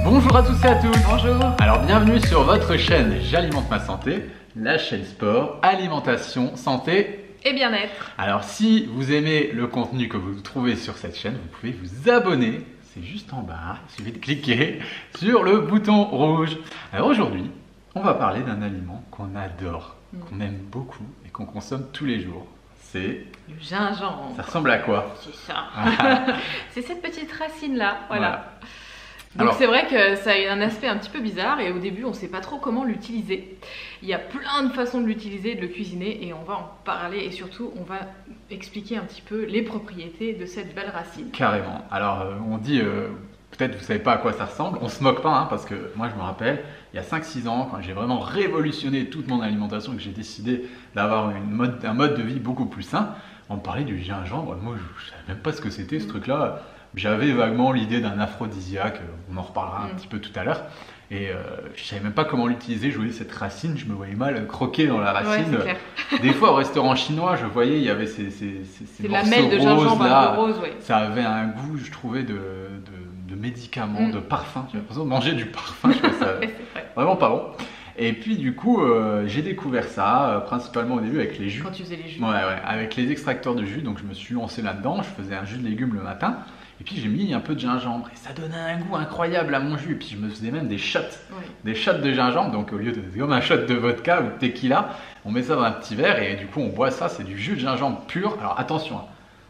Bonjour à tous et à toutes. Bonjour. Alors bienvenue sur votre chaîne J'alimente ma santé, la chaîne sport, alimentation, santé Et bien-être. Alors si vous aimez le contenu que vous trouvez sur cette chaîne, vous pouvez vous abonner, c'est juste en bas, il suffit de cliquer sur le bouton rouge. Alors aujourd'hui, on va parler d'un aliment qu'on adore, qu'on aime beaucoup et qu'on consomme tous les jours. C'est Le gingembre. Ça ressemble à quoi? C'est ça. C'est cette petite racine-là, voilà. Donc Alors, c'est vrai que ça a un aspect un petit peu bizarre et au début on ne sait pas trop comment l'utiliser. Il y a plein de façons de l'utiliser, de le cuisiner et on va en parler et surtout on va expliquer un petit peu les propriétés de cette belle racine. carrément. Alors on dit, peut-être vous savez pas à quoi ça ressemble, on se moque pas hein, parce que moi je me rappelle, il y a 5-6 ans quand j'ai vraiment révolutionné toute mon alimentation et que j'ai décidé d'avoir un mode de vie beaucoup plus sain, on me parlait du gingembre, moi je savais même pas ce que c'était ce truc-là. J'avais vaguement l'idée d'un aphrodisiaque, on en reparlera un petit peu tout à l'heure. Et je savais même pas comment l'utiliser, je voyais cette racine, je me voyais mal croquer dans la racine. Ouais, c'est clair. Des fois au restaurant chinois, je voyais, il y avait ces lamelles de morceaux gingembre là. un peu rose, ouais. Ça avait un goût, je trouvais, de médicaments, de parfum. J'ai l'impression de manger du parfum, je trouvais ça Ouais, c'est vrai. vraiment pas bon. Et puis du coup, j'ai découvert ça, principalement au début avec les jus. Quand tu faisais les jus. Ouais, avec les extracteurs de jus, donc je me suis lancé là-dedans, je faisais un jus de légumes le matin. Et puis j'ai mis un peu de gingembre et ça donnait un goût incroyable à mon jus. Et puis je me faisais même des shots, des shots de gingembre. Donc au lieu de comme un shot de vodka ou de tequila, on met ça dans un petit verre et du coup on boit ça. C'est du jus de gingembre pur. Alors attention, hein,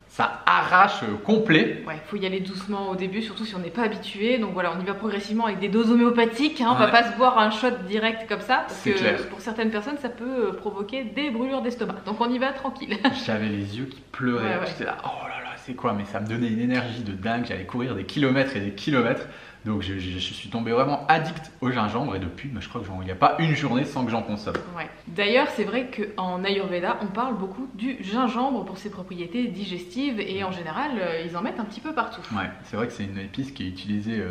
ça arrache complet. Ouais, faut y aller doucement au début, surtout si on n'est pas habitué. Donc voilà, on y va progressivement avec des doses homéopathiques. Hein. On va pas se boire un shot direct comme ça, parce que clair. pour certaines personnes, ça peut provoquer des brûlures d'estomac. Donc on y va tranquille. J'avais les yeux qui pleuraient. Ouais. J'étais là, oh là là, c'est quoi? Mais ça me donnait une énergie de dingue. J'allais courir des kilomètres et des kilomètres. Donc je suis tombé vraiment addict au gingembre et depuis, je crois qu'il n'y a pas une journée sans que j'en consomme. Ouais. D'ailleurs, c'est vrai qu'en Ayurveda, on parle beaucoup du gingembre pour ses propriétés digestives et en général, ils en mettent un petit peu partout. Ouais, c'est vrai que c'est une épice qui est utilisée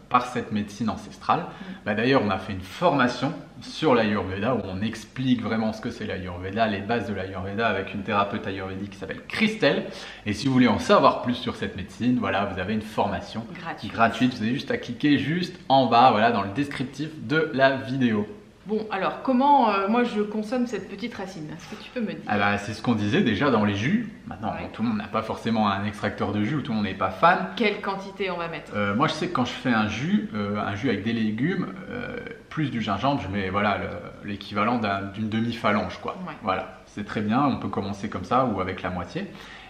par cette médecine ancestrale. D'ailleurs, on a fait une formation sur l'Ayurveda où on explique vraiment ce que c'est l'Ayurveda, les bases de l'Ayurveda avec une thérapeute ayurvédique qui s'appelle Christelle. Et si vous voulez en savoir plus sur cette médecine, voilà, vous avez une formation gratuite. Vous avez juste à cliquer juste en bas, voilà, dans le descriptif de la vidéo. Bon, alors comment moi je consomme cette petite racine? Est-ce que tu peux me dire? Ah bah, c'est ce qu'on disait déjà dans les jus. Maintenant, tout le monde n'a pas forcément un extracteur de jus ou tout le monde n'est pas fan. Quelle quantité on va mettre? Moi, je sais que quand je fais un jus avec des légumes, plus du gingembre, je mets voilà, l'équivalent d'une demi-phalange, quoi. Ouais. Voilà, c'est très bien, on peut commencer comme ça ou avec la moitié.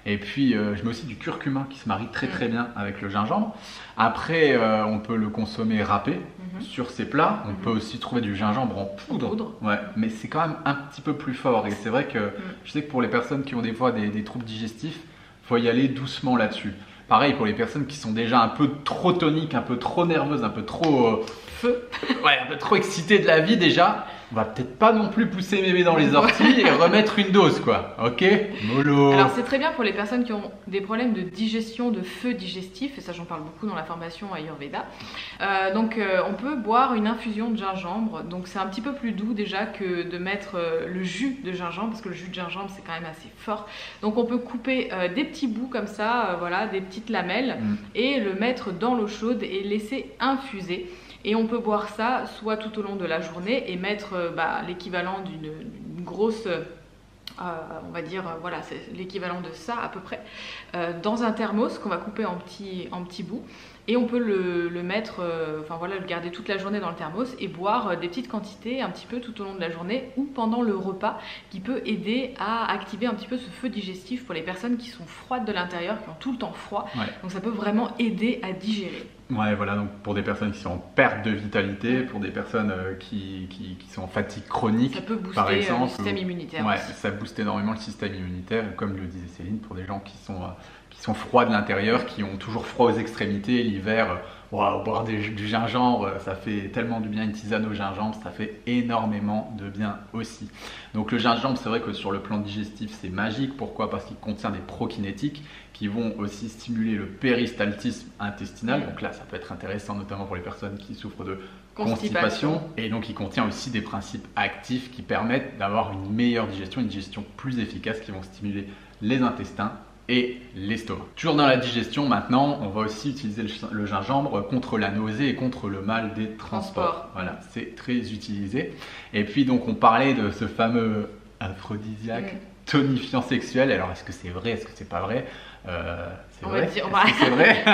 Et puis, je mets aussi du curcuma qui se marie très très bien avec le gingembre. Après, on peut le consommer râpé sur ses plats. On peut aussi trouver du gingembre en poudre. Ouais, mais c'est quand même un petit peu plus fort. Et c'est vrai que je sais que pour les personnes qui ont des fois des troubles digestifs, il faut y aller doucement là-dessus. Pareil pour les personnes qui sont déjà un peu trop toniques, un peu trop nerveuses, un peu trop un peu trop excitées de la vie déjà. On va peut-être pas non plus pousser mémé dans les orties et remettre une dose, quoi. Ok, mollo. Alors c'est très bien pour les personnes qui ont des problèmes de digestion, de feu digestif, et ça j'en parle beaucoup dans la formation Ayurveda. Donc on peut boire une infusion de gingembre, donc c'est un petit peu plus doux déjà que de mettre le jus de gingembre, parce que le jus de gingembre c'est quand même assez fort. Donc on peut couper des petits bouts comme ça, voilà, des petites lamelles, et le mettre dans l'eau chaude et laisser infuser. Et on peut boire ça soit tout au long de la journée et mettre l'équivalent d'une grosse, on va dire, voilà, c'est l'équivalent de ça à peu près, dans un thermos qu'on va couper en petits bouts. Et on peut le mettre, le garder toute la journée dans le thermos et boire des petites quantités un petit peu tout au long de la journée ou pendant le repas, qui peut aider à activer un petit peu ce feu digestif pour les personnes qui sont froides de l'intérieur, qui ont tout le temps froid. Ouais. Donc ça peut vraiment aider à digérer. Ouais, voilà, donc pour des personnes qui sont en perte de vitalité, pour des personnes qui sont en fatigue chronique, ça peut booster par exemple, le système immunitaire. Ouais, ça booste énormément le système immunitaire, comme le disait Céline, pour des gens qui sont froids de l'intérieur, qui ont toujours froid aux extrémités, l'hiver, boire du gingembre, ça fait tellement du bien, une tisane au gingembre, ça fait énormément de bien aussi. Donc le gingembre, c'est vrai que sur le plan digestif, c'est magique. Pourquoi? Parce qu'il contient des prokinétiques qui vont aussi stimuler le péristaltisme intestinal. Donc là, ça peut être intéressant, notamment pour les personnes qui souffrent de constipation. Et donc, il contient aussi des principes actifs qui permettent d'avoir une meilleure digestion, une digestion plus efficace, qui vont stimuler les intestins et l'estomac. Toujours dans la digestion maintenant, on va aussi utiliser le gingembre contre la nausée et contre le mal des transports. Voilà, c'est très utilisé. Et puis donc on parlait de ce fameux aphrodisiaque tonifiant sexuel. Alors est-ce que c'est vrai, est-ce que c'est pas vrai? C'est vrai. C'est vrai.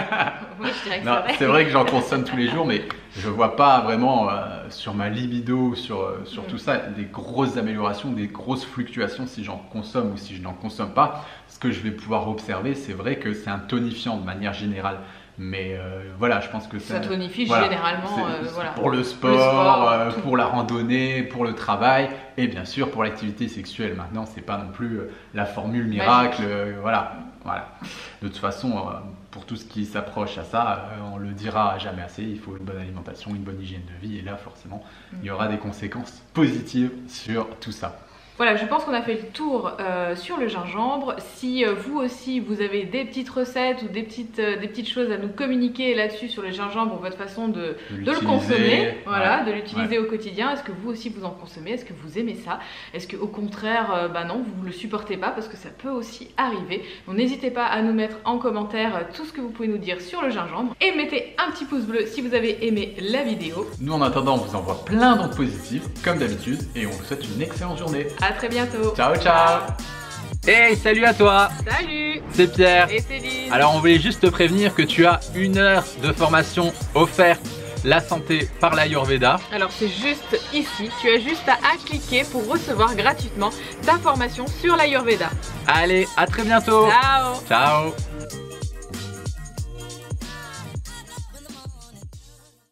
Moi, je dirais que c'est vrai. C'est vrai que j'en consomme tous les jours, mais je vois pas vraiment sur ma libido, sur tout ça, des grosses améliorations, des grosses fluctuations si j'en consomme ou si je n'en consomme pas. Ce que je vais pouvoir observer, c'est vrai que c'est un tonifiant de manière générale. Mais voilà, je pense que ça tonifie généralement voilà. Pour le sport, pour la randonnée, pour le travail et bien sûr pour l'activité sexuelle. Maintenant, c'est pas non plus la formule miracle. Voilà. De toute façon, pour tout ce qui s'approche à ça, on le dira jamais assez. Il faut une bonne alimentation, une bonne hygiène de vie et là, forcément, il y aura des conséquences positives sur tout ça. Voilà, je pense qu'on a fait le tour sur le gingembre. Si vous aussi, vous avez des petites recettes ou des petites choses à nous communiquer là-dessus sur le gingembre ou votre façon de le consommer, voilà, de l'utiliser au quotidien. Est-ce que vous aussi vous en consommez? Est-ce que vous aimez ça? Est-ce qu'au contraire, non, vous ne le supportez pas? Parce que ça peut aussi arriver. Donc n'hésitez pas à nous mettre en commentaire tout ce que vous pouvez nous dire sur le gingembre. Et mettez un petit pouce bleu si vous avez aimé la vidéo. Nous, en attendant, on vous envoie plein d'ondes positives, comme d'habitude, et on vous souhaite une excellente journée. À très bientôt. Ciao, ciao. Hey, salut à toi. Salut. C'est Pierre. Et Céline. Alors, on voulait juste te prévenir que tu as 1 heure de formation offerte, la santé par l'Ayurveda. Alors, c'est juste ici. Tu as juste à cliquer pour recevoir gratuitement ta formation sur l'Ayurveda. Allez, à très bientôt. Ciao. Ciao.